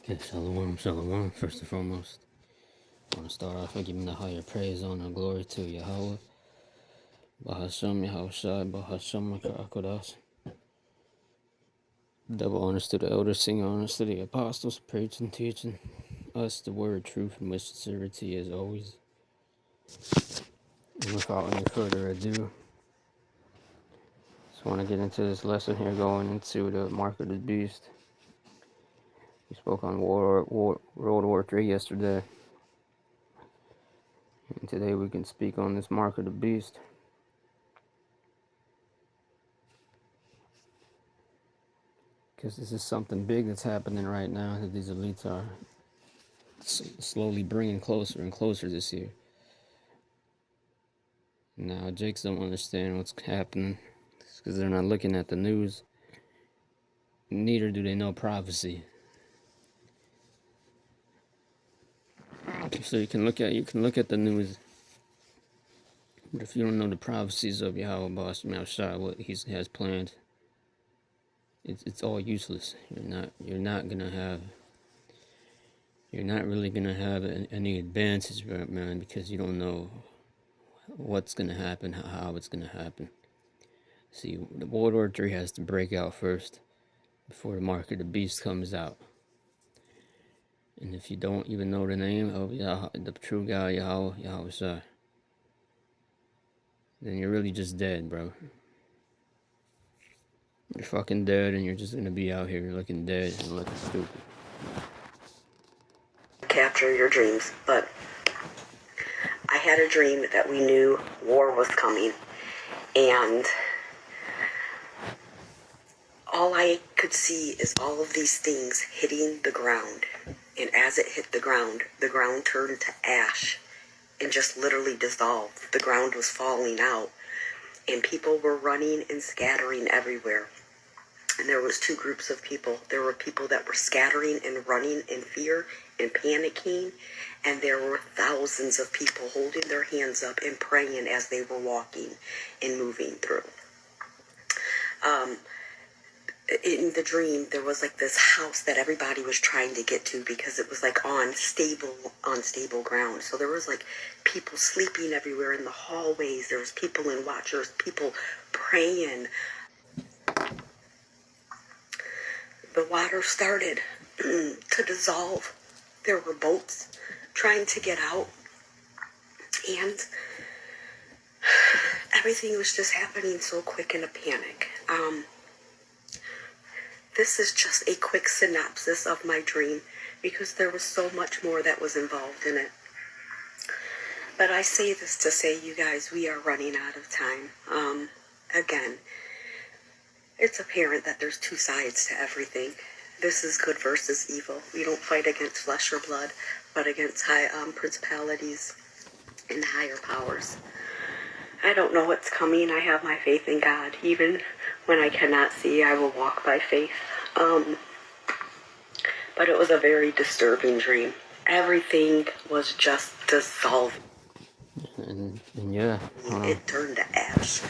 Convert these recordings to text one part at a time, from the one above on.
Okay, shalom, shalom. First and foremost, I want to start off by giving the higher praise, honor, and glory to Yahweh, Bahashem, Yahushai, Bahashem, Makakodas. Double honors to the elders, sing honors to the apostles, preaching, teaching us the word, truth, and with sincerity as always. And without any further ado, just want to get into this lesson here, going into the mark of the beast. We spoke on World War III yesterday, and today we can speak on this mark of the beast. Because this is something big that's happening right now that these elites are slowly bringing closer and closer this year. Now, Jakes don't understand what's happening because they're not looking at the news. Neither do they know prophecy. So you can look at the news, but if you don't know the prophecies of Yahweh Boss Shah, what he has planned, it's all useless. You're not really gonna have any advances, man, because you don't know what's gonna happen, how it's gonna happen. See, the World War III has to break out first before the mark of the beast comes out. And if you don't even know the name of the true God, Yahweh Shai, then you're really just dead, bro. You're fucking dead, and you're just gonna be out here looking dead and looking stupid. Capture your dreams, but I had a dream that we knew war was coming, and all I could see is all of these things hitting the ground. And as it hit the ground turned to ash and just literally dissolved. The ground was falling out, and people were running and scattering everywhere. And there was two groups of people. There were people that were scattering and running in fear and panicking, and there were thousands of people holding their hands up and praying as they were walking and moving through. In the dream, there was like this house that everybody was trying to get to because it was like on unstable ground. So there was like people sleeping everywhere in the hallways. There was people in watchers, people praying. The water started to dissolve. There were boats trying to get out, and everything was just happening so quick in a panic. This is just a quick synopsis of my dream because there was so much more that was involved in it. But I say this to say, you guys, we are running out of time. Again, it's apparent that there's two sides to everything. This is good versus evil. We don't fight against flesh or blood, but against high principalities and higher powers. I don't know what's coming. I have my faith in God. Even when I cannot see, I will walk by faith. But it was a very disturbing dream. Everything was just dissolving. And yeah. It turned to ash.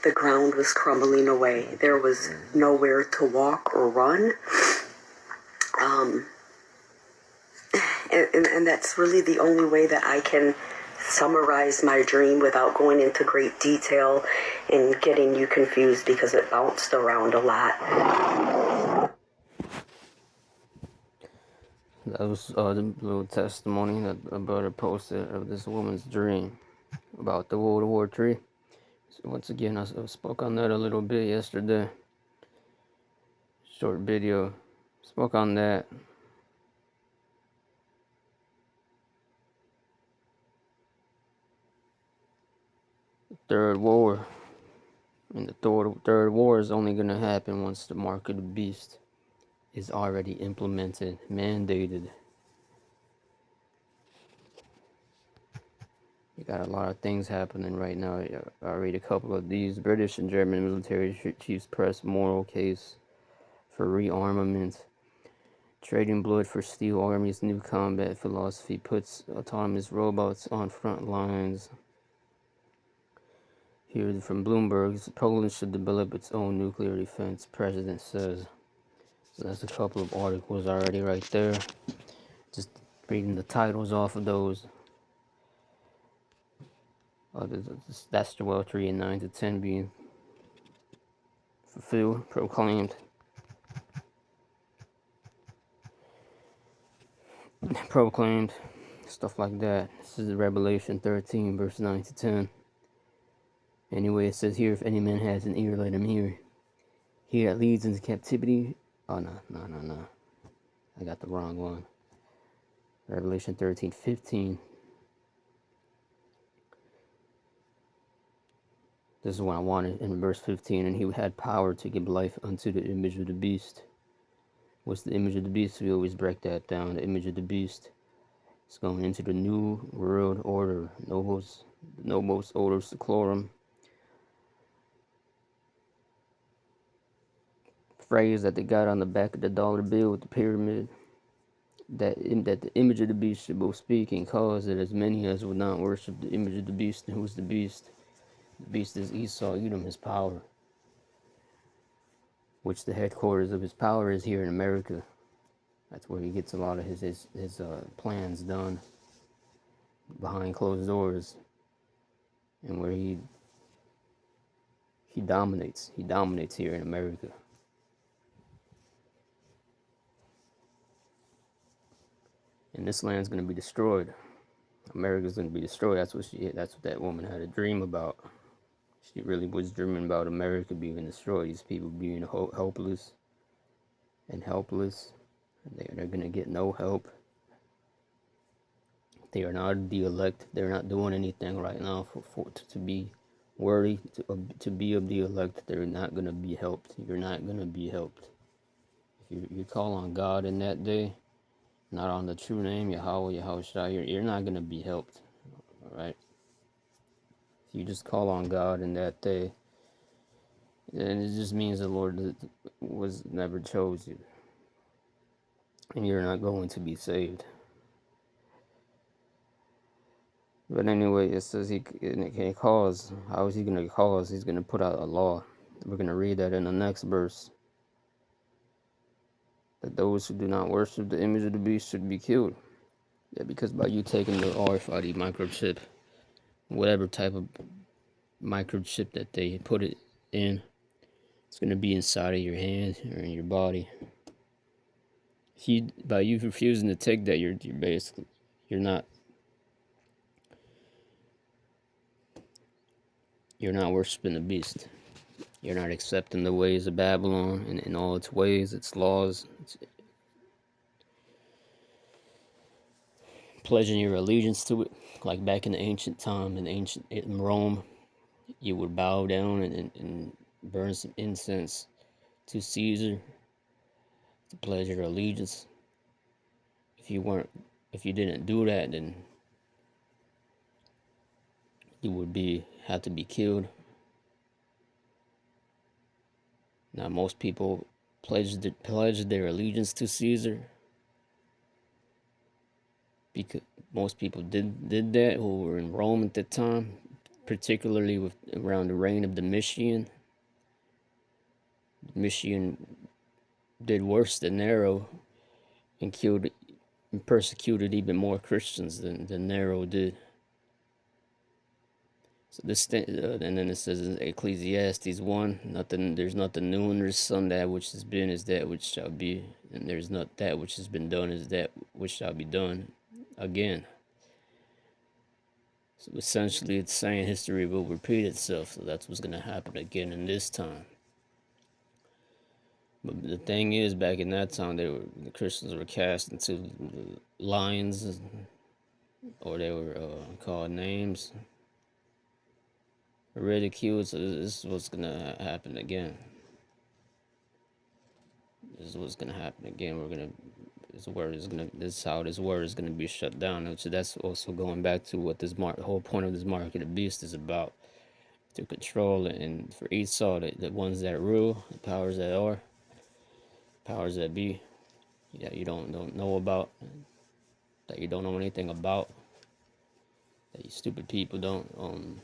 The ground was crumbling away. There was nowhere to walk or run. And that's really the only way that I can summarize my dream without going into great detail and getting you confused because it bounced around a lot. That was the little testimony that a brother posted of this woman's dream about the World War III. So once again, I spoke on that a little bit yesterday. Short video. Spoke on that. Third war. And the third war is only going to happen once the mark of the beast is already implemented, mandated. You got a lot of things happening right now. I read a couple of these. British and German military chiefs press moral case for rearmament. Trading blood for steel armies. New combat philosophy puts autonomous robots on front lines. Here from Bloomberg, Poland should develop its own nuclear defense, president says. So that's a couple of articles already right there. Just reading the titles off of those. That's Joel 3 and 9 to 10 being fulfilled, proclaimed, proclaimed, stuff like that. This is Revelation 13, verse 9 to 10. Anyway, it says here, if any man has an ear, let him hear. He that leads into captivity. Oh, no. I got the wrong one. Revelation 13:15. This is what I wanted in verse 15. And he had power to give life unto the image of the beast. What's the image of the beast? We always break that down. The image of the beast is going into the new world order. Nomos order seclorum. Phrase that they got on the back of the dollar bill with the pyramid. That the image of the beast should both speak and cause that as many as would not worship the image of the beast. And who's the beast? The beast is Esau, Edom, his power. Which the headquarters of his power is here in America. That's where he gets a lot of his plans done behind closed doors, and where he dominates. He dominates here in America. And this land's going to be destroyed. America's going to be destroyed. That's what that woman had a dream about. She really was dreaming about America being destroyed. These people being hopeless and helpless. They're going to get no help. They are not the elect. They're not doing anything right now to be worthy to be of the elect. They're not going to be helped. You're not going to be helped. If you call on God in that day, not on the true name, Yahweh, Yahushua, you're not going to be helped. All right? If you just call on God in that day, then it just means the Lord was never chose you. And you're not going to be saved. But anyway, it says he can cause. How is he going to cause? He's going to put out a law. We're going to read that in the next verse. That those who do not worship the image of the beast should be killed. Yeah, because by you taking the RFID microchip, whatever type of microchip that they put it in, it's going to be inside of your hand or in your body. By you refusing to take that, you're basically, you're not worshiping the beast. You're not accepting the ways of Babylon and in all its ways, its laws, its pledging your allegiance to it. Like back in the ancient time, in Rome, you would bow down and burn some incense to Caesar to pledge your allegiance. If you didn't do that, then you would have to be killed. Now, most people pledged their allegiance to Caesar because most people did that who were in Rome at the time, particularly around the reign of Domitian. Domitian did worse than Nero and killed and persecuted even more Christians than Nero did. So and then it says in Ecclesiastes 1, there's nothing new under the sun. That which has been is that which shall be, and there's not that which has been done is that which shall be done again. So essentially, it's saying history will repeat itself. So that's what's going to happen again in this time. But the thing is, back in that time, the Christians were cast into lions, or they were called names, ridiculed. So this is what's going to happen again. This is what's gonna happen again. This is how this word is gonna be shut down. So that's also going back to what the whole point of this mark of the beast is about, to control it. And for Esau, the ones that rule, the powers that are, powers that be, that you don't know about, that you don't know anything about, that you stupid people don't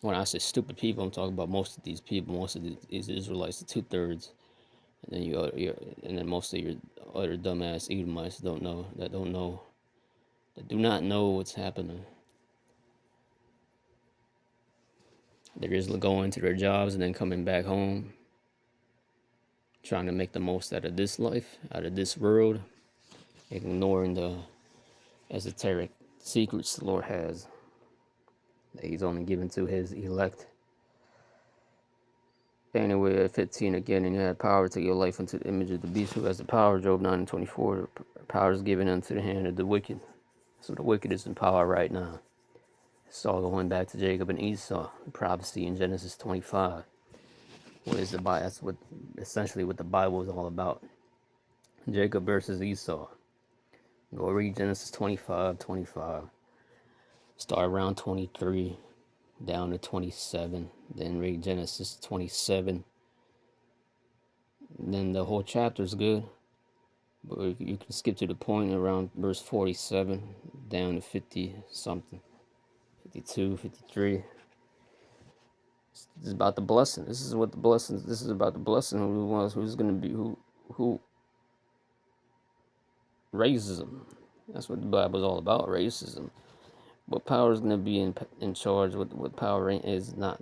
When I say stupid people, I'm talking about most of these people, most of these Israelites, the 2/3, and then and then most of your other dumbass Edomites don't know, that do not know what's happening. They're just going to their jobs and then coming back home, trying to make the most out of this life, out of this world, ignoring the esoteric secrets the Lord has that He's only given to His elect. Anyway, at 15 again, and you had power to give life unto the image of the beast who has the power. Job 9:24. Power is given unto the hand of the wicked. So the wicked is in power right now. It's all going back to Jacob and Esau. Prophecy in Genesis 25. What is the Bible? That's what essentially what the Bible is all about. Jacob versus Esau. Go read Genesis 25:25. Start around 23 down to 27. Then read Genesis 27. Then the whole chapter is good. But you can skip to the point around verse 47 down to 50 something. 52, 53. This is about the blessing. This is what the blessing. This is about the blessing. Who's going to be who racism. That's what the Bible is all about. Racism. What power is going to be in charge? What power is not?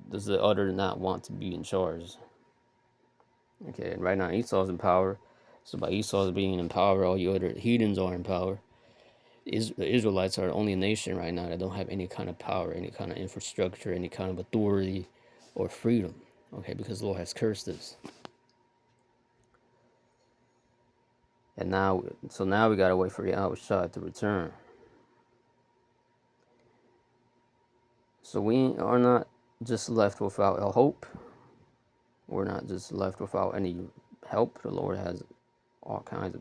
Does the other not want to be in charge? Okay, and right now Esau's in power. So by Esau's being in power, all you other heathens are in power. The Israelites are the only nation right now that don't have any kind of power, any kind of infrastructure, any kind of authority or freedom. Okay, because the Lord has cursed us. And now we gotta wait for Yahushua to return. So we are not just left without a hope. We're not just left without any help. The Lord has all kinds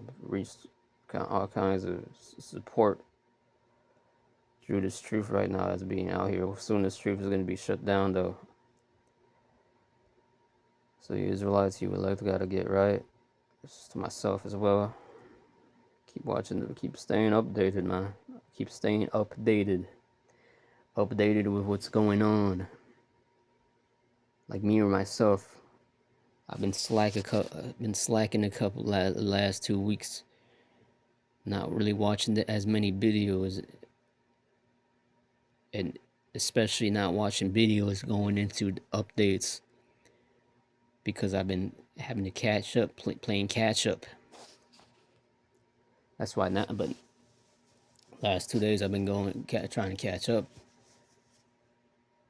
of support through this truth right now that's being out here. Soon this truth is going to be shut down, though. So you Israelites, you elect, got to get right. This is to myself as well. Keep watching, keep staying updated, man. Keep staying updated with what's going on. Like me or myself, I've been slacking a couple last 2 weeks. Not really watching as many videos, and especially not watching videos going into updates because I've been having to catch up, playing catch up. That's why not. But last 2 days I've been trying to catch up.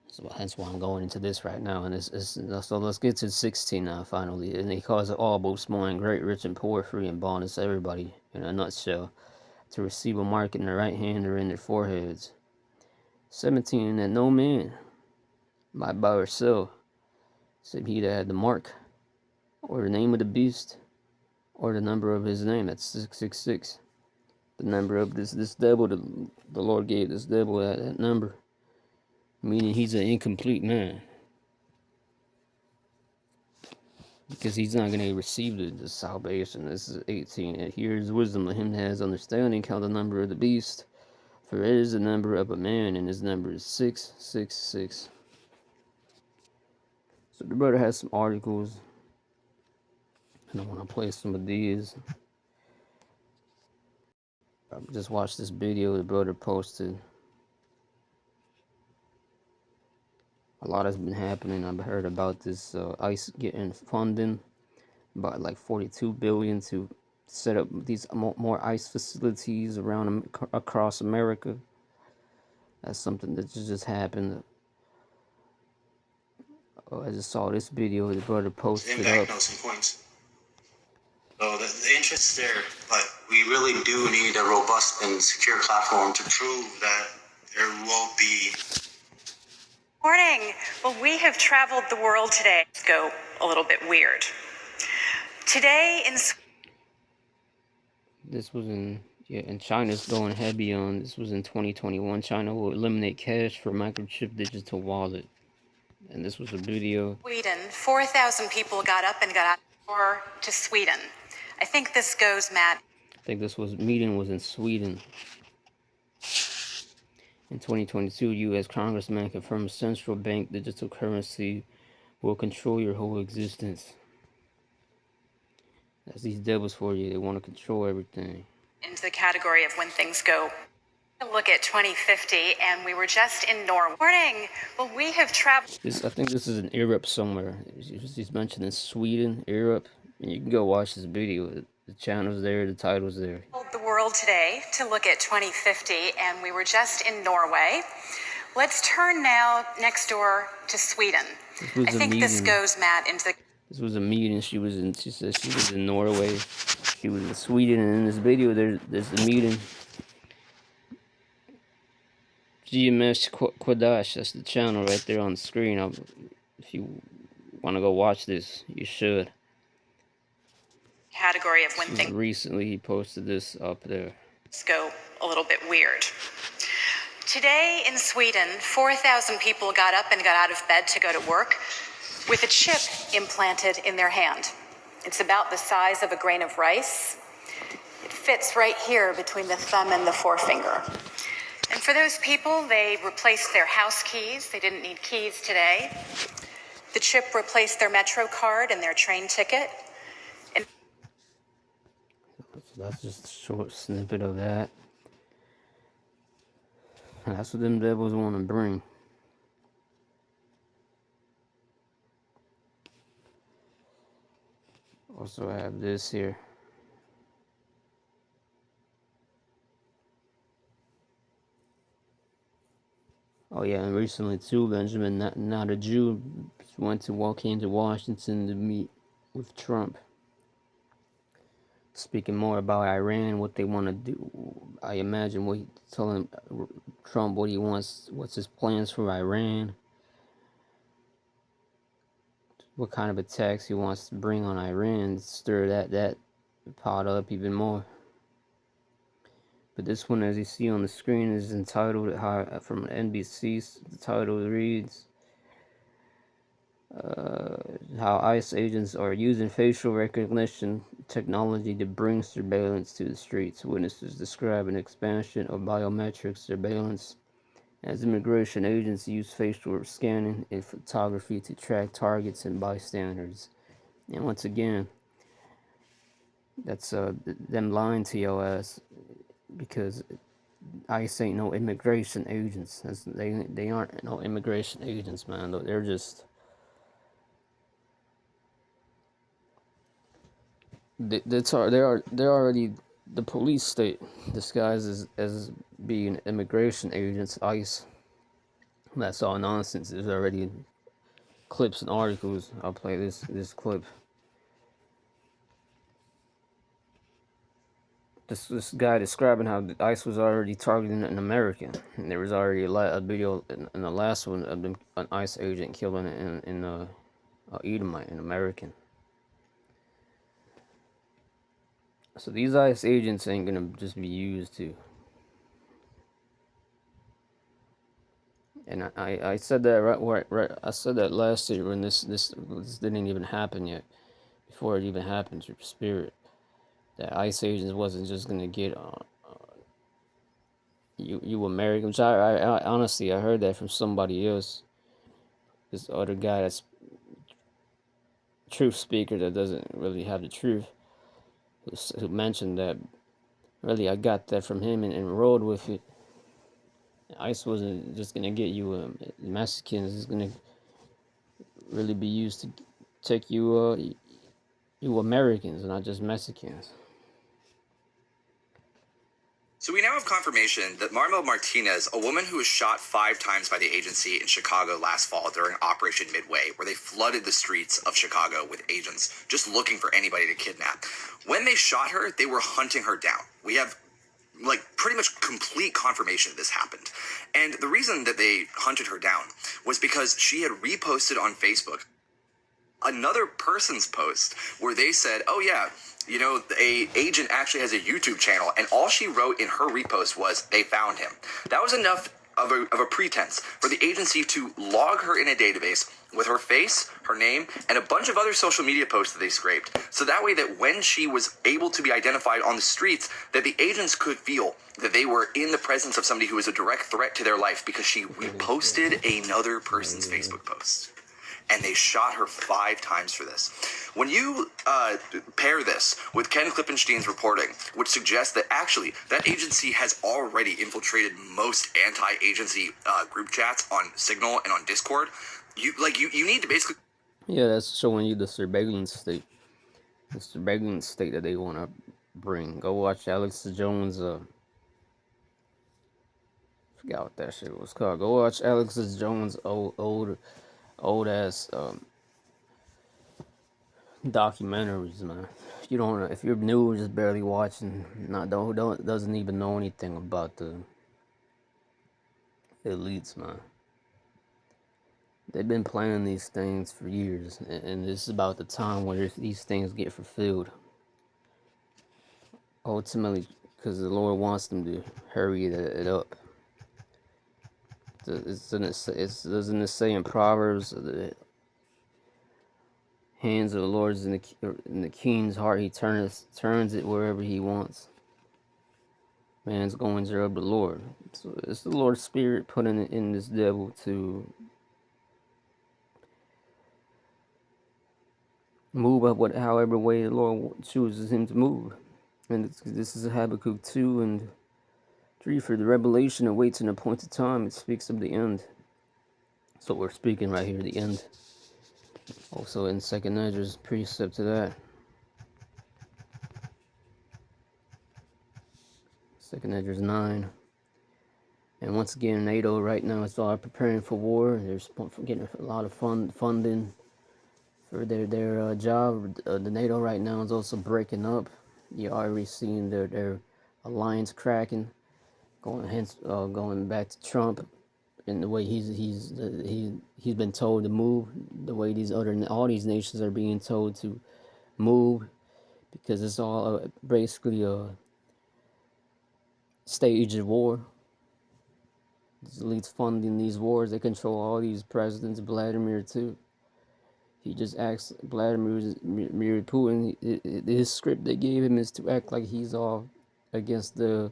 So that's why I'm going into this right now. And so let's get to 16 now, finally. And he calls it all, both small and great, rich and poor, free and bond. It's everybody in a nutshell. To receive a mark in their right hand or in their foreheads. 17, and no man might buy or sell, save he that had the mark, or the name of the beast, or the number of his name. That's 666. The number of this devil, the Lord gave this devil that number. Meaning he's an incomplete man. Because he's not going to receive the salvation. This is 18. And here is wisdom of him that has understanding. Count the number of the beast. For it is the number of a man, and his number is 666. So the brother has some articles. And I want to play some of these. I just watched this video the brother posted. A lot has been happening. I've heard about this ICE getting funding, about like 42 billion to set up these more ICE facilities across America. That's something that just happened. I just saw this video the brother posted up. Some points. So the interest is there, but we really do need a robust and secure platform to prove that there will be. Morning. Well, we have traveled the world today. Let's go a little bit weird. Today in This was and China's going heavy on. This was in 2021. China will eliminate cash for microchip digital wallet. And this was a video. Sweden, 4,000 people got up and got out to Sweden. I think this goes, Matt. I think this meeting was in Sweden. In 2022, U.S. Congressman confirms central bank digital currency will control your whole existence. That's these devils for you. They want to control everything. Into the category of when things go. Look at 2050, and we were just in Norway. Morning. Well, we have traveled. I think this is in Europe somewhere. He's mentioned in Sweden, Europe. And you can go watch this video. The channel's there, the title's there. The world today to look at 2050, and we were just in Norway. Let's turn now next door to Sweden. I think this goes, Matt, into the. This was a meeting she was in. She said she was in Norway. She was in Sweden, and in this video, there's a meeting. GMS Quadash, that's the channel right there on the screen. If you want to go watch this, you should. Category of when things. Recently, he posted this up there. Go a little bit weird. Today in Sweden, 4,000 people got up and got out of bed to go to work with a chip implanted in their hand. It's about the size of a grain of rice. It fits right here between the thumb and the forefinger. And for those people, they replaced their house keys. They didn't need keys today. The chip replaced their Metro card and their train ticket. And so that's just a short snippet of that. That's what them devils want to bring. Also, I have this here. Oh yeah, and recently too, Benjamin, not a Jew, came to Washington to meet with Trump, speaking more about Iran, what they want to do. I imagine telling Trump what he wants, what's his plans for Iran, what kind of attacks he wants to bring on Iran, stir that pot up even more. But this one, as you see on the screen, is entitled, from NBC, the title reads, how ICE agents are using facial recognition technology to bring surveillance to the streets. Witnesses describe an expansion of biometric surveillance as immigration agents use facial scanning and photography to track targets and bystanders. And once again, that's them lying to your ass, because ICE ain't no immigration agents. They aren't no immigration agents, man. They're just they're already the police state disguised as being immigration agents. ICE. That's all nonsense. There's already clips and articles. I'll play this clip. This guy describing how ICE was already targeting an American, and there was already a video in the last one of an ICE agent killing an Edomite, an American. So these ICE agents ain't gonna just be used to. And I said that right. I said that last year when this didn't even happen yet, before it even happened through Spirit, that ICE agents wasn't just gonna get you Americans. I honestly, I heard that from somebody else. This other guy that's truth speaker that doesn't really have the truth, who mentioned that. Really, I got that from him and rode with it. ICE wasn't just gonna get you Mexicans. It's gonna really be used to take you Americans, not just Mexicans. So we now have confirmation that Marmel Martinez, a woman who was shot 5 times by the agency in Chicago last fall during Operation Midway, where they flooded the streets of Chicago with agents just looking for anybody to kidnap. When they shot her, they were hunting her down. We have pretty much complete confirmation this happened. And the reason that they hunted her down was because she had reposted on Facebook another person's post where they said, oh yeah, you know, a agent actually has a YouTube channel, and all she wrote in her repost was, they found him. That was enough of a pretense for the agency to log her in a database with her face, her name, and a bunch of other social media posts that they scraped. So that way that when she was able to be identified on the streets, that the agents could feel that they were in the presence of somebody who was a direct threat to their life because she reposted another person's Facebook post. And they shot her 5 times for this. When you pair this with Ken Klippenstein's reporting, which suggests that actually that agency has already infiltrated most anti-agency group chats on Signal and on Discord, you need to basically. Yeah, that's showing you the surveillance state. The surveillance state that they want to bring. Go watch Alex Jones. Forgot what that shit was called. Go watch Alex Jones old ass documentaries, man. You don't. If you're new, just barely watching, don't doesn't even know anything about the elites, man. They've been planning these things for years, and this is about the time where these things get fulfilled. Ultimately, because the Lord wants them to hurry it up. Doesn't it say in Proverbs, the hands of the Lord is in the king's heart. He turns it wherever he wants. Man's goings are of the Lord. So it's the Lord's Spirit putting it in this devil to move up however way the Lord chooses him to move. And this is Habakkuk 2 and 3. For the revelation awaits an appointed time. It speaks of the end. So we're speaking right here, the end. Also in 2nd Ezra's precept to that. 2nd Ezra's 9. And once again, NATO right now is all preparing for war. They're getting a lot of funding for their job. The NATO right now is also breaking up. You're already seeing their alliance cracking, going back to Trump, and the way he's been told to move, the way all these nations are being told to move, because it's all basically a stage of war. These elites funding these wars. They control all these presidents. Vladimir too. He just acts. Vladimir Putin. His script they gave him is to act like he's all against the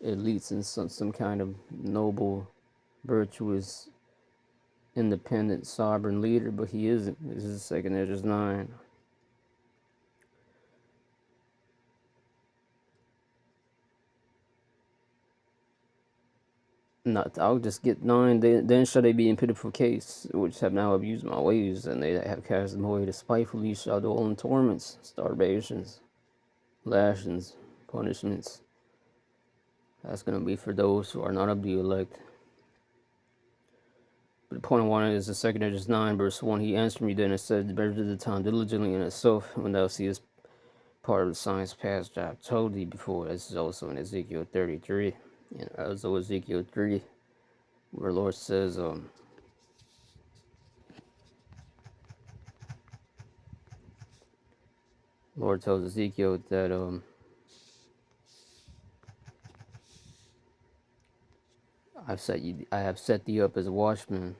elites and some kind of noble, virtuous, independent, sovereign leader, but he isn't. This is 2nd Ezra's 9. Not, I'll just get 9. Then shall they be in pitiful case, which have now abused my ways, and they have cast them away despitefully shall dwell in torments, starvations, lashings, punishments. That's going to be for those who are not of the elect. But the point I wanted is the 2nd Ezra's 9, verse 1. He answered me then and said, better to the time diligently in itself, when thou seest part of the signs past that I've told thee before. This is also in Ezekiel 33. And also Ezekiel 3, where Lord says, Lord tells Ezekiel that I have set thee up as a watchman.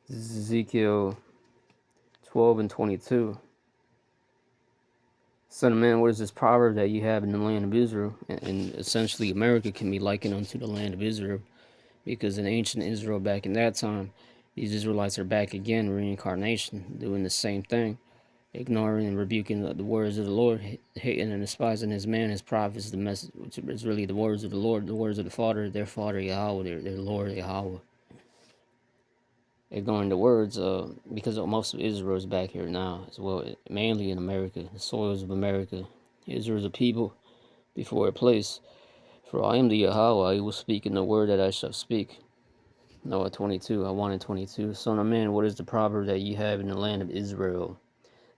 This is Ezekiel 12 and 22. Son of man, what is this proverb that you have in the land of Israel? And essentially, America can be likened unto the land of Israel, because in ancient Israel back in that time, these Israelites are back again, reincarnation, doing the same thing, ignoring and rebuking the words of the Lord, hating and despising his man, his prophets, the message, which is really the words of the Lord, the words of the Father, their Father Yahweh, their Lord Yahweh. Ignoring the words, because most of Israel is back here now as well, mainly in America, the soils of America. Israel is a people before a place. For I am the Yahweh, I will speak in the word that I shall speak. Noah 22, I wanted 22. Son of man, what is the proverb that you have in the land of Israel?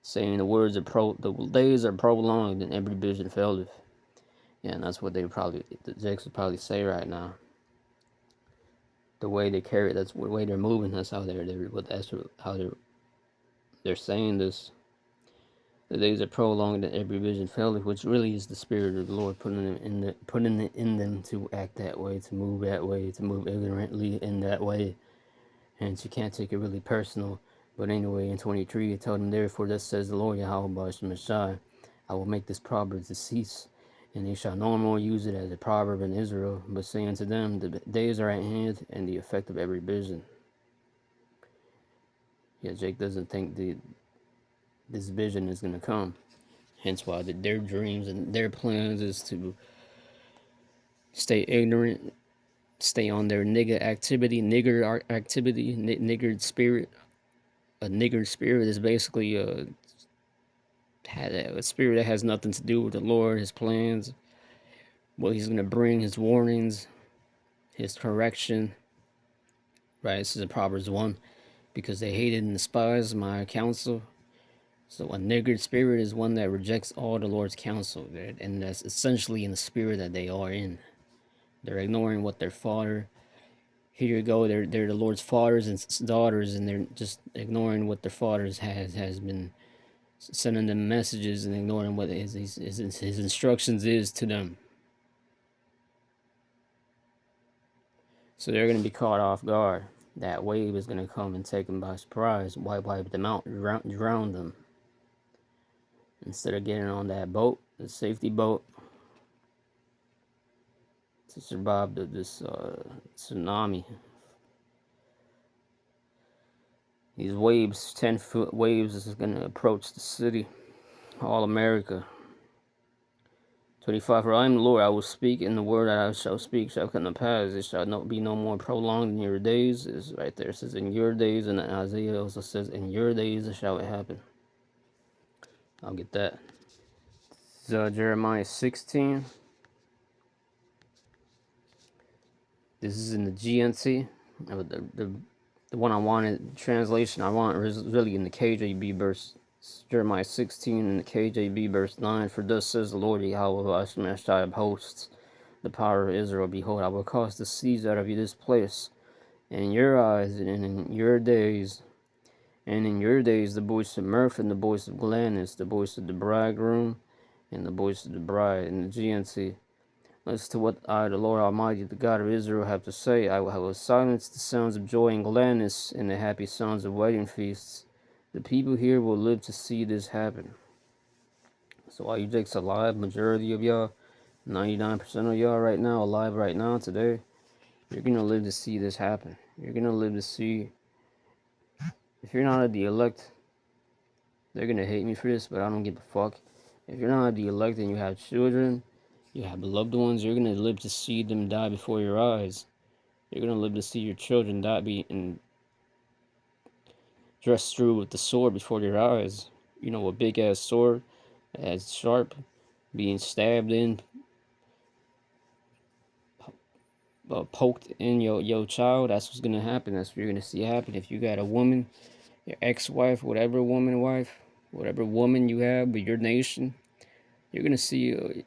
Saying the days are prolonged and every vision faileth. Yeah, and that's what the Jakes would probably say right now. the way they carry it, that's the way they're moving. That's how they're saying this. The days are prolonged and every vision faileth, which really is the spirit of the Lord putting it in them to act that way, to move that way, to move ignorantly in that way. Hence, you can't take it really personal. But anyway, in 23, it told him, therefore, thus says the Lord Yahweh Shemashai, I will make this proverb to cease, and they shall no more use it as a proverb in Israel, but say unto them, the days are at hand, and the effect of every vision. Yeah, Jake doesn't think this vision is going to come. Hence why their dreams and their plans is to stay ignorant, stay on their nigger activity, niggard spirit. A niggard spirit is basically a spirit that has nothing to do with the Lord, His plans, what He's going to bring, His warnings, His correction. Right? This is in Proverbs 1. Because they hated and despised my counsel. So a niggard spirit is one that rejects all the Lord's counsel. And that's essentially in the spirit that they are in. They're ignoring what their father. Here you go. They're the Lord's fathers and daughters, and they're just ignoring what their fathers has been sending them messages and ignoring what his instructions is to them. So they're going to be caught off guard. That wave is going to come and take them by surprise, wipe them out, drown them. Instead of getting on that boat, the safety boat, to survive this tsunami. These waves, 10-foot waves, is going to approach the city, all America. 25, for I am the Lord, I will speak, and the word that I shall speak shall come to pass. It shall not be no more prolonged in your days. It's right there. It says, in your days, and Isaiah also says, in your days shall it happen. I'll get that. Jeremiah 16. This is in the GNT. The one I wanted, translation I want is really in the KJV verse. Jeremiah 16 in the KJV verse 9. For thus says the Lord Yahweh of hosts, the power of Israel. Behold, I will cause to cease out of you this place, and in your eyes, and in your days, the voice of mirth and the voice of gladness, the voice of the bridegroom and the voice of the bride. In the GNT, listen to what I, the Lord Almighty, the God of Israel, have to say. I will silence the sounds of joy and gladness and the happy sounds of wedding feasts. The people here will live to see this happen. So are you jakes alive? Majority of y'all, 99% of y'all right now, alive right now, today, you're going to live to see this happen. You're going to live to see, if you're not the elect, they're going to hate me for this, but I don't give a fuck. If you're not the elect and you have children, you have loved ones, you're going to live to see them die before your eyes. You're going to live to see your children die being dressed through with the sword before your eyes. You know, a big ass sword as sharp, being stabbed in, poked in your child. That's what's going to happen. That's what you're going to see happen. If you got a woman, your ex-wife, whatever woman wife, whatever woman you have, but your nation, you're going to see...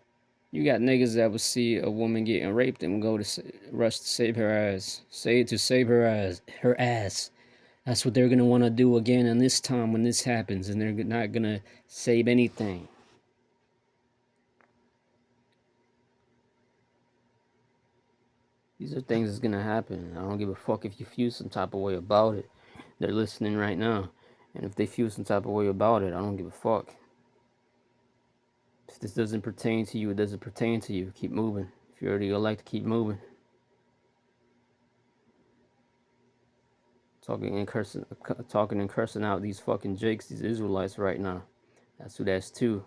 You got niggas that will see a woman getting raped and go to rush to save her ass. Save her ass. Her ass. That's what they're going to want to do again in this time when this happens. And they're not going to save anything. These are things that's going to happen. I don't give a fuck if you feel some type of way about it. They're listening right now. And if they feel some type of way about it, I don't give a fuck. If this doesn't pertain to you, it doesn't pertain to you. Keep moving. If you already elect, keep moving. Talking and cursing out these fucking jakes, these Israelites right now. That's who that's to.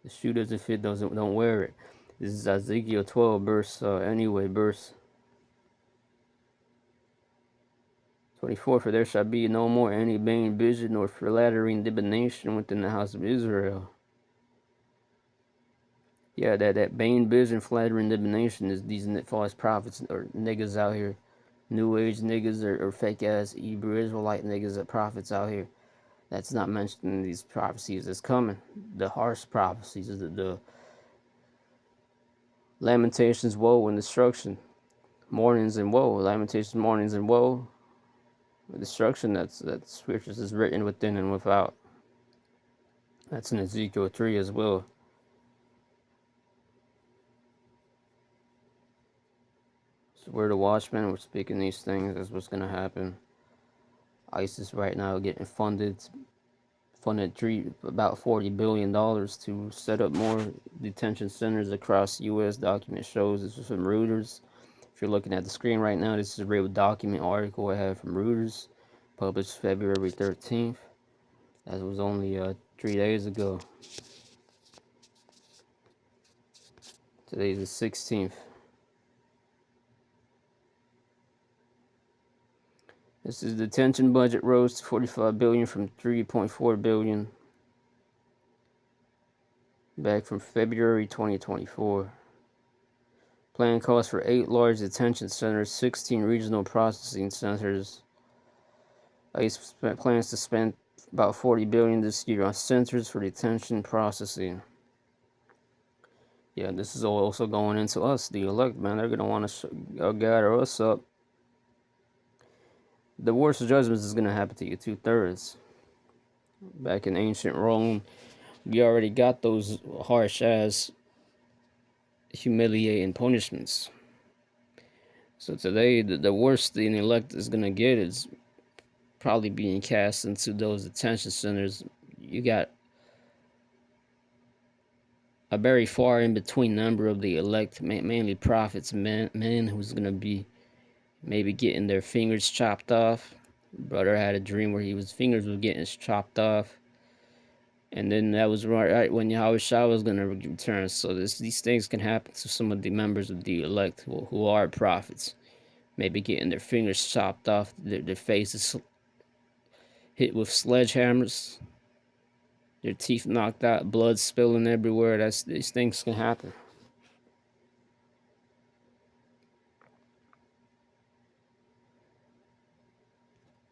The shoe doesn't fit, don't wear it. This is Ezekiel 12, verse 24. For there shall be no more any vain vision or flattering divination within the house of Israel. Yeah, that vain vision, flattering divination is these false prophets or niggas out here. New age niggas or fake ass Hebrew Israelite niggas that prophets out here. That's not mentioned in these prophecies that's coming. The harsh prophecies, the lamentations, woe, and destruction. Mournings and woe, lamentations, mournings and woe, the destruction that scriptures is written within and without. That's in Ezekiel 3 as well. So we're the watchmen. We're speaking these things. That's what's gonna happen. ISIS right now getting funded about $40 billion to set up more detention centers across U.S. Document shows this is from Reuters. If you're looking at the screen right now, this is a real document article I have from Reuters, published February 13th. That was only 3 days ago. Today's the 16th. This is the detention budget rose to $45 billion from $3.4 billion back from February 2024. Plan calls for 8 large detention centers, 16 regional processing centers. ICE plans to spend about $40 billion this year on centers for detention processing. Yeah, this is also going into us, the elect, man. They're gonna want to gather us up. The worst judgments is gonna happen to you 2/3. Back in ancient Rome, we already got those harsh ass humiliating punishments. So today, the worst the elect is gonna get is probably being cast into those detention centers. You got a very far in between number of the elect, mainly prophets, men who's gonna be maybe getting their fingers chopped off. Brother had a dream where his fingers were getting chopped off, and then that was right when Yahweh Shah was gonna return. So these things can happen to some of the members of the elect who are prophets, maybe getting their fingers chopped off, their faces hit with sledgehammers, their teeth knocked out, blood spilling everywhere. These things can happen.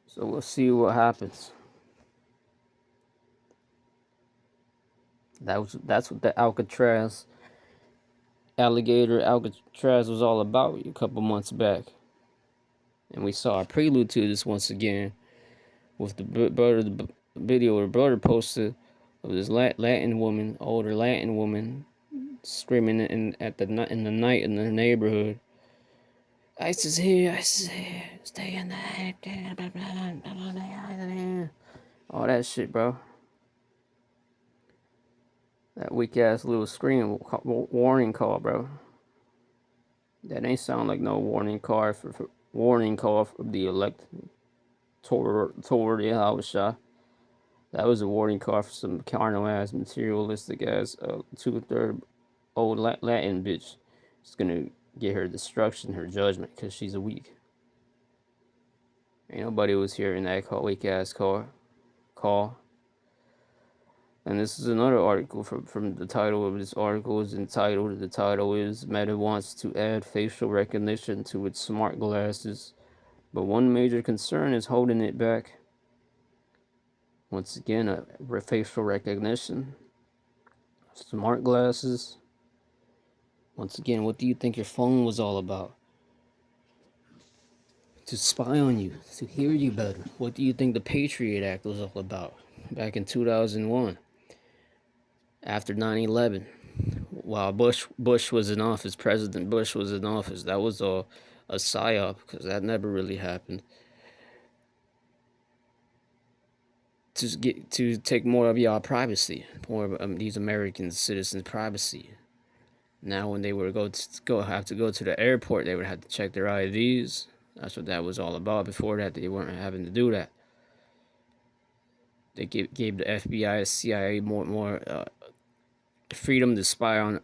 So we'll see what happens. That's what the alligator Alcatraz was all about a couple months back, and we saw a prelude to this once again with the video the brother posted of this Latin woman, older Latin woman, screaming in the night in the neighborhood. ISIS here, ISIS here, stay in the all that shit, bro. That weak ass little scream warning call, bro. That ain't sound like no warning call for warning call for the elect toward the Yahweh. That was a warning call for some carnal ass, materialistic ass, 2/3 old Latin bitch. It's gonna get her destruction, her judgment, cause she's a weak. Ain't nobody was hearing that weak ass call. And this is another article from the title of this article is entitled. The title is Meta wants to add facial recognition to its smart glasses, but one major concern is holding it back. Once again, facial recognition, smart glasses. Once again, what do you think your phone was all about? To spy on you, to hear you better. What do you think the Patriot Act was all about? Back in 2001, after 9/11, while Bush was in office, President Bush was in office, that was all a psyop because that never really happened. To take more of y'all privacy, more of these American citizens' privacy. Now, when they were have to go to the airport, they would have to check their IDs. That's what that was all about. Before that, they weren't having to do that. They gave the FBI and CIA more freedom to spy on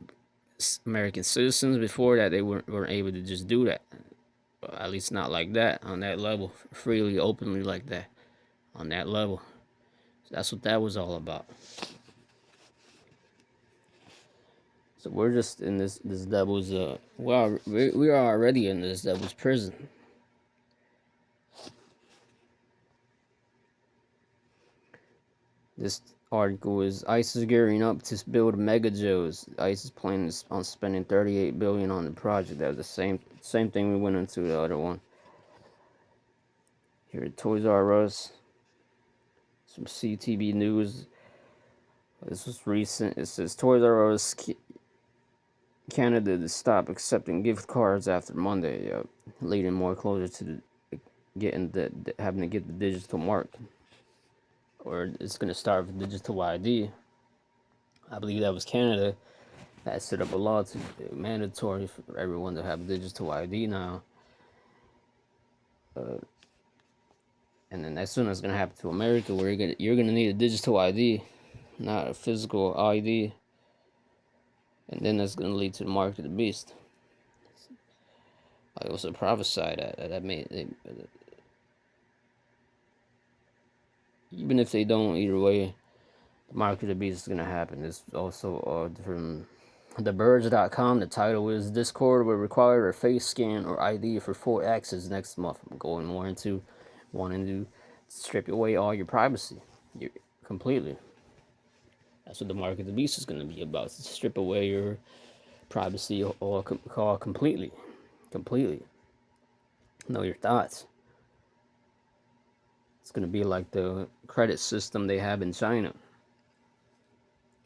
American citizens. Before that, they weren't able to just do that. At least not like that, on that level, freely, openly like that, on that level. So that's what that was all about. So we're just in this devil's we are already in this devil's prison. This article is ICE is gearing up to build megajos. ICE is planning on spending 38 billion on the project. That was the same thing we went into the other one. Here at Toys R Us, some CTV news. This was recent. It says Toys R Us Canada to stop accepting gift cards after Monday, leading more closer to getting having to get the digital mark, or it's going to start with digital ID. I believe that was Canada that set up a law to mandatory for everyone to have digital ID now. And then as soon as it's going to happen to America, where you're gonna need a digital ID, not a physical ID, and then that's going to lead to the mark of the beast. I also prophesied that made even if they don't, either way, the mark of the beast is going to happen. It's also from TheBirds.com. The title is Discord will require a face scan or ID for full access next month. I'm going more into wanting to strip away all your privacy completely. That's what the mark of the beast is going to be about. To strip away your privacy all completely. Completely. Know your thoughts. It's going to be like the credit system they have in China.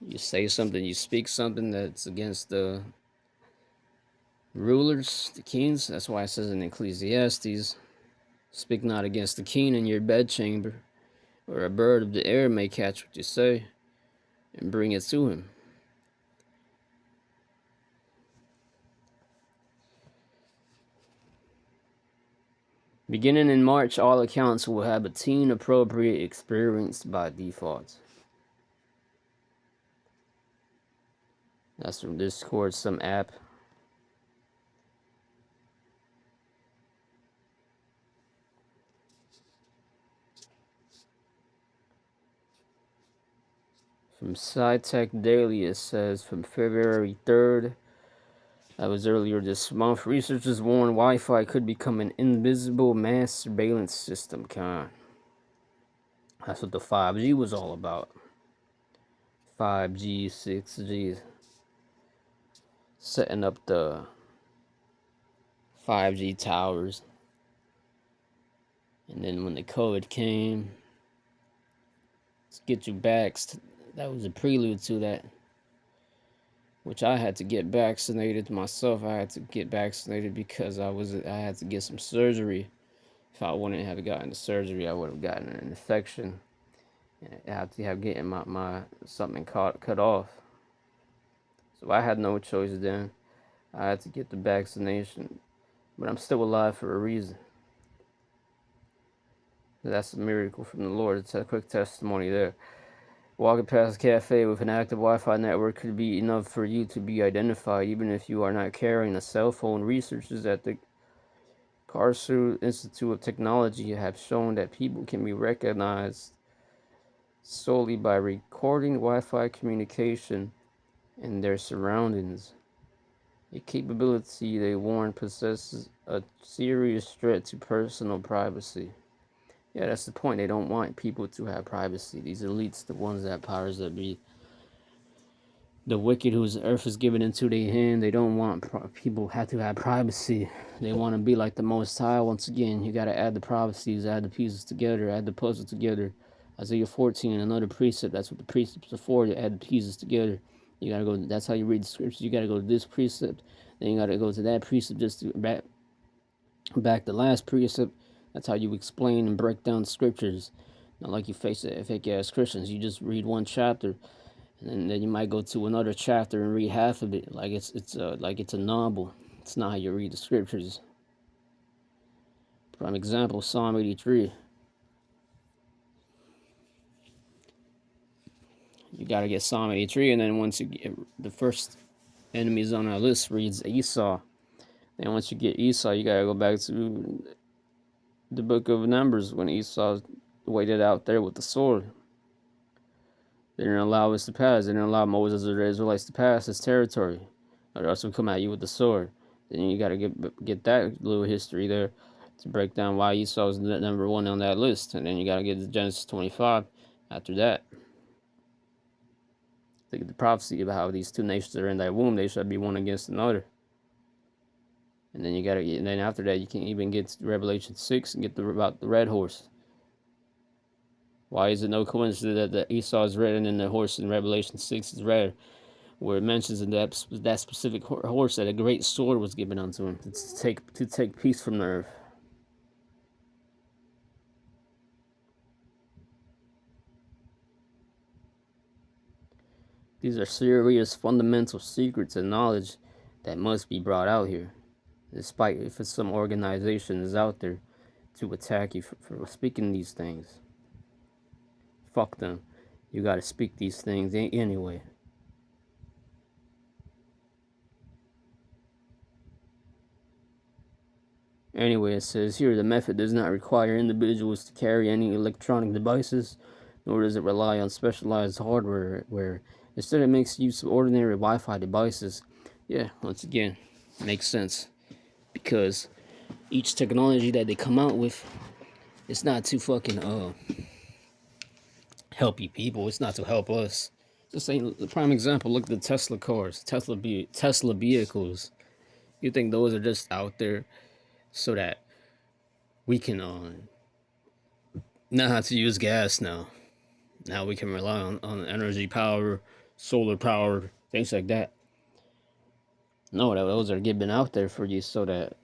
You say something, you speak something that's against the rulers, the kings. That's why it says in Ecclesiastes, speak not against the king in your bedchamber, or a bird of the air may catch what you say and bring it to him. Beginning in March, all accounts will have a teen appropriate experience by default. That's from Discord, some app. From SciTech Daily, it says from February 3rd, that was earlier this month, researchers warned Wi-Fi could become an invisible mass surveillance system. That's what the 5G was all about. 5G, 6G, setting up the 5G towers. And then when the COVID came, to get you back, that was a prelude to that. Which I had to get vaccinated myself. I had to get vaccinated because I had to get some surgery. If I wouldn't have gotten the surgery, I would have gotten an infection. And I had to have getting my something cut off. So I had no choice then. I had to get the vaccination. But I'm still alive for a reason. That's a miracle from the Lord. It's a quick testimony there. Walking past a cafe with an active Wi-Fi network could be enough for you to be identified, even if you are not carrying a cell phone. Researchers at the Karlsruhe Institute of Technology have shown that people can be recognized solely by recording Wi-Fi communication and their surroundings. A capability they warn possesses a serious threat to personal privacy. Yeah, that's the point. They don't want people to have privacy. These elites, the ones that powers that be, the wicked whose earth is given into their hand, they don't want people have to have privacy. They want to be like the Most High. Once again, you got to add the privacies, add the pieces together, add the puzzle together. Isaiah 14, another precept. That's what the precepts are for, to add the pieces together. You got to go, that's how you read the scriptures. You got to go to this precept, then you got to go to that precept just to back the last precept. That's how you explain and break down the scriptures. Not like you face fake ass Christians. You just read one chapter, and then you might go to another chapter and read half of it like it's a novel. It's not how you read the scriptures. Prime example, Psalm 83. You gotta get Psalm 83, and then once you get the first enemies on our list reads Esau. Then once you get Esau, you gotta go back to the book of Numbers when Esau waited out there with the sword. They didn't allow us to pass. They didn't allow Moses or the Israelites to pass his territory, or else will come at you with the sword. Then you gotta get that little history there to break down why Esau is number one on that list, and then you gotta get to Genesis 25 after that. The prophecy about how these two nations are in thy womb, they shall be one against another. And then and then after that, you can even get to Revelation 6 and get about the red horse. Why is it no coincidence that Esau is red and then the horse in Revelation 6 is red? Where it mentions in that specific horse that a great sword was given unto him to take peace from the earth. These are serious fundamental secrets and knowledge that must be brought out here, despite if some organization is out there to attack you for speaking these things. Fuck them. You gotta speak these things anyway. Anyway, it says here the method does not require individuals to carry any electronic devices, nor does it rely on specialized hardware, where instead it makes use of ordinary Wi-Fi devices. Yeah, once again, makes sense. Because each technology that they come out with, it's not to fucking help you people, it's not to help us. Just saying, the prime example, look at the Tesla cars, Tesla vehicles. You think those are just out there so that we can know how to use gas now? Now we can rely on energy power, solar power, things like that. No, those are given out there for you so that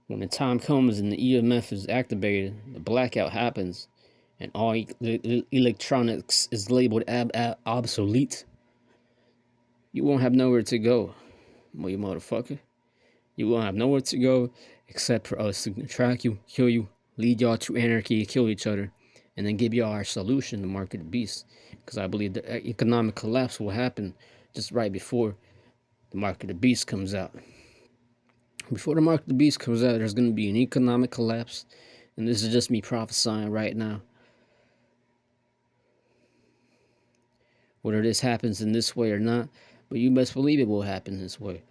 when the time comes and the EMF is activated, the blackout happens, and all the electronics is labeled obsolete, you won't have nowhere to go, you motherfucker. You won't have nowhere to go except for us to track you, kill you, lead y'all to anarchy, kill each other, and then give y'all our solution, the mark of the beast. Because I believe the economic collapse will happen just right before the mark of the beast comes out. Before the mark of the beast comes out, there's going to be an economic collapse, and this is just me prophesying right now. Whether this happens in this way or not, but you best believe it will happen this way.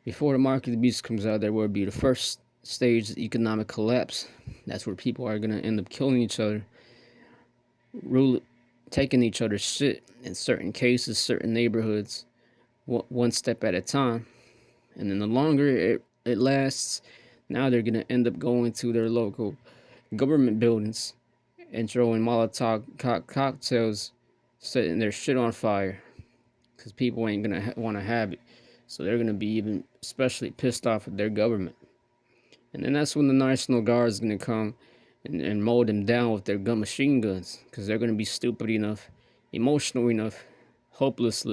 Before the mark of the beast comes out, there will be the first stage of economic collapse. That's where people are going to end up killing each other, taking each other's shit in certain cases, certain neighborhoods, one step at a time. And then the longer it lasts, now they're going to end up going to their local government buildings and throwing Molotov cocktails, setting their shit on fire. Because people ain't going to want to have it. So they're going to be even especially pissed off at their government. And then that's when the National Guard is going to come and mow them down with their machine guns. Because they're going to be stupid enough, emotional enough, hopeless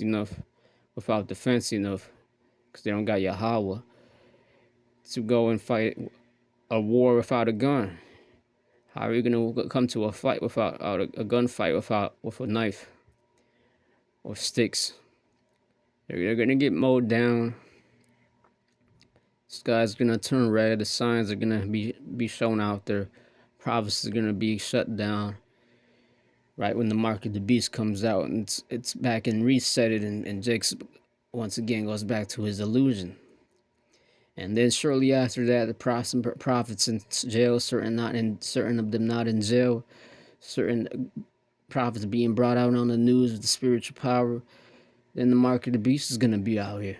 enough, without defense enough, because they don't got Yahweh, to go and fight a war without a gun. How are you going to come to a fight without a gunfight with a knife or sticks? They're going to get mowed down. Sky's gonna turn red. The signs are gonna be shown out there. Prophecies are gonna be shut down. Right when the mark of the beast comes out, and it's back and resetted, and Jake's once again goes back to his illusion. And then shortly after that, the prophets in jail, certain of them not in jail, certain prophets being brought out on the news with the spiritual power. Then the mark of the beast is gonna be out here.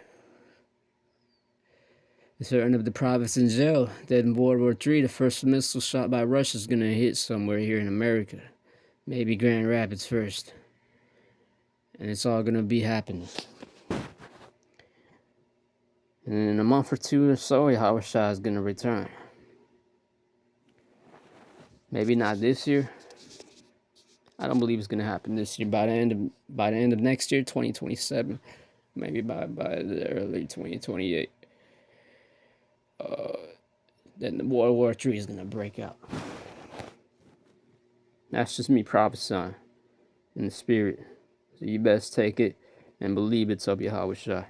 Certain of the prophets in jail that in World War III, the first missile shot by Russia is going to hit somewhere here in America. Maybe Grand Rapids first. And it's all going to be happening. And in a month or two or so, Yahweh Shah is going to return. Maybe not this year. I don't believe it's going to happen this year. By the end of next year, 2027. Maybe by the early 2028. Then the World War III is going to break out. That's just me prophesying in the spirit. So you best take it and believe it's of Yahweh Shai.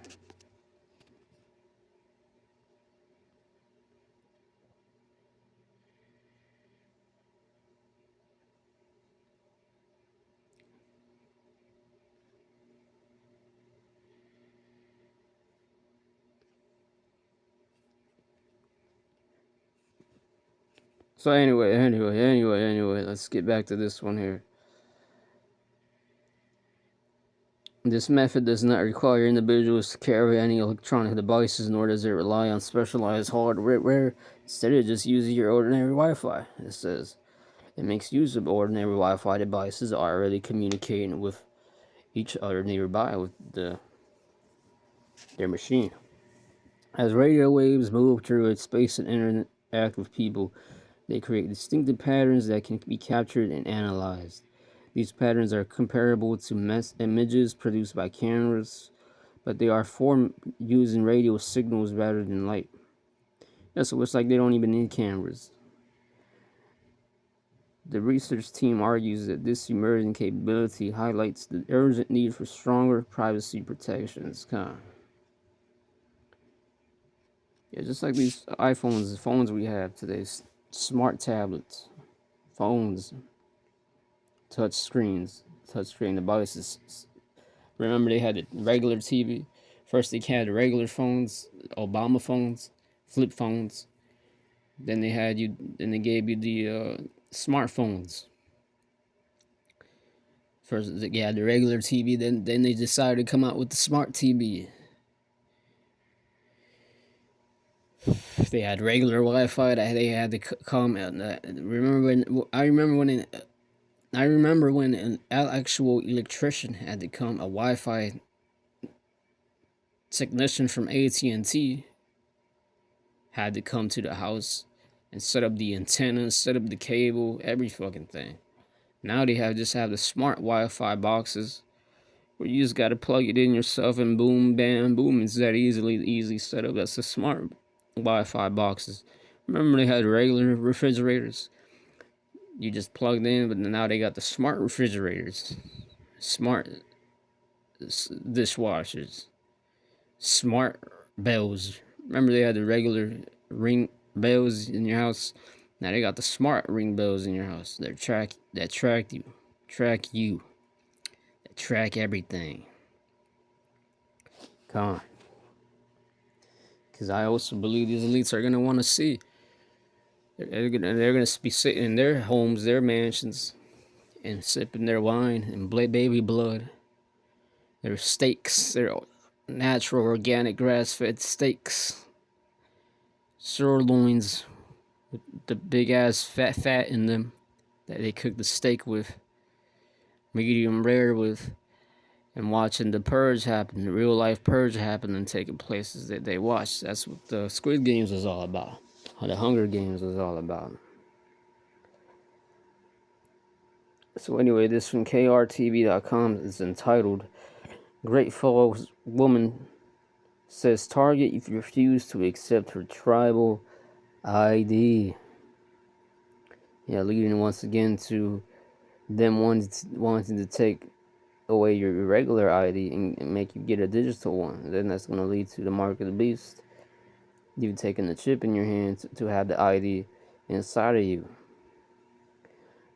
So anyway, let's get back to this one here. This method does not require individuals to carry any electronic devices, nor does it rely on specialized hardware. Instead, it just uses your ordinary Wi-Fi. It says it makes use of ordinary Wi-Fi devices already communicating with each other nearby with their machine. As radio waves move through its space and interact with people, they create distinctive patterns that can be captured and analyzed. These patterns are comparable to images produced by cameras, but they are formed using radio signals rather than light. Yeah, so it's like they don't even need cameras. The research team argues that this emerging capability highlights the urgent need for stronger privacy protections. Yeah, just like these iPhones, the phones we have today, smart tablets, phones, touchscreen devices. Remember they had the regular TV. First they had the regular phones, Obama phones, flip phones. Then they gave you the smartphones. First they had the regular TV. Then they decided to come out with the smart TV. They had regular Wi-Fi. They had to come out. I remember when an actual electrician had to come, a Wi-Fi technician from AT&T had to come to the house and set up the antennas, set up the cable, every fucking thing. Now they just have the smart Wi-Fi boxes where you just gotta plug it in yourself and boom, bam, boom. It's that easy set up. That's the smart Wi-Fi boxes. Remember they had regular refrigerators? You just plugged in, but now they got the smart refrigerators, smart dishwashers, smart bells. Remember they had the regular ring bells in your house? Now they got the smart ring bells in your house. That track you, that track everything. Come on, because I also believe these elites are gonna want to see. They're gonna be sitting in their homes, their mansions, and sipping their wine and baby blood. Their steaks, their natural, organic, grass-fed steaks, sirloins with the big ass fat in them that they cook the steak with, medium rare with, and watching the purge happen, the real life purge happen and taking places that they watch. That's what the Squid Games was all about. How the Hunger Games was all about. So anyway, this from krtv.com is entitled "Great Falls Woman Says Target If You Refuse to Accept Her Tribal ID." Yeah, leading once again to them wanting to take away your regular ID and make you get a digital one. Then that's going to lead to the mark of the beast. You taking the chip in your hand to have the ID inside of you.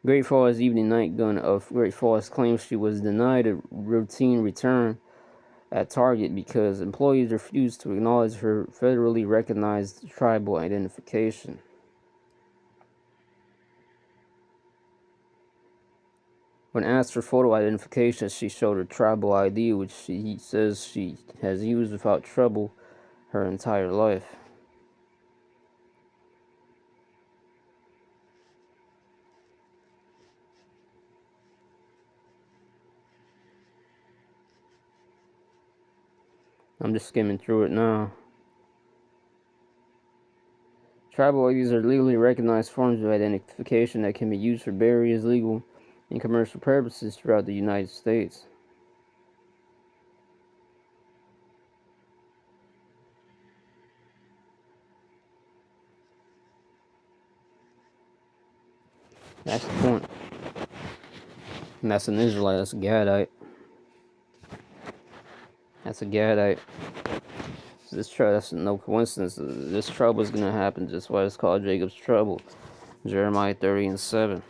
Great Falls Evening Night Gun of Great Falls claims she was denied a routine return at Target because employees refused to acknowledge her federally recognized tribal identification. When asked for photo identification, she showed her tribal ID, which she says she has used without trouble her entire life. I'm just skimming through it now. Tribal IDs are legally recognized forms of identification that can be used for various legal and commercial purposes throughout the United States. That's the point. And that's an Israelite, that's a Gadite. That's a Gadite. That's no coincidence. This trouble is going to happen. That's why it's called Jacob's trouble. Jeremiah 30:7.